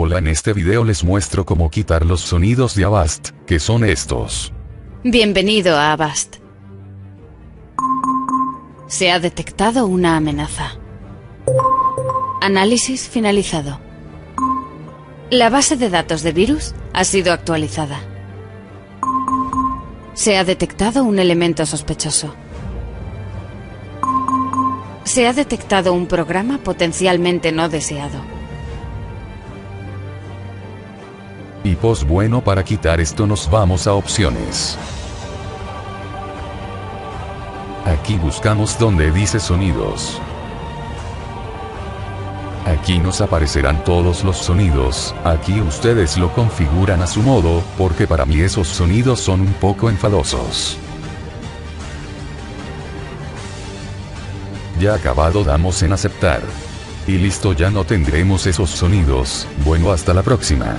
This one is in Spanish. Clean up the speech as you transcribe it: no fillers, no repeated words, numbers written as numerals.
Hola, en este video les muestro cómo quitar los sonidos de Avast, que son estos. Bienvenido a Avast. Se ha detectado una amenaza. Análisis finalizado. La base de datos de virus ha sido actualizada. Se ha detectado un elemento sospechoso. Se ha detectado un programa potencialmente no deseado. Y pues bueno, para quitar esto nos vamos a opciones. Aquí buscamos donde dice sonidos. Aquí nos aparecerán todos los sonidos. Aquí ustedes lo configuran a su modo, porque para mí esos sonidos son un poco enfadosos. Ya acabado, damos en aceptar. Y listo, ya no tendremos esos sonidos. Bueno, hasta la próxima.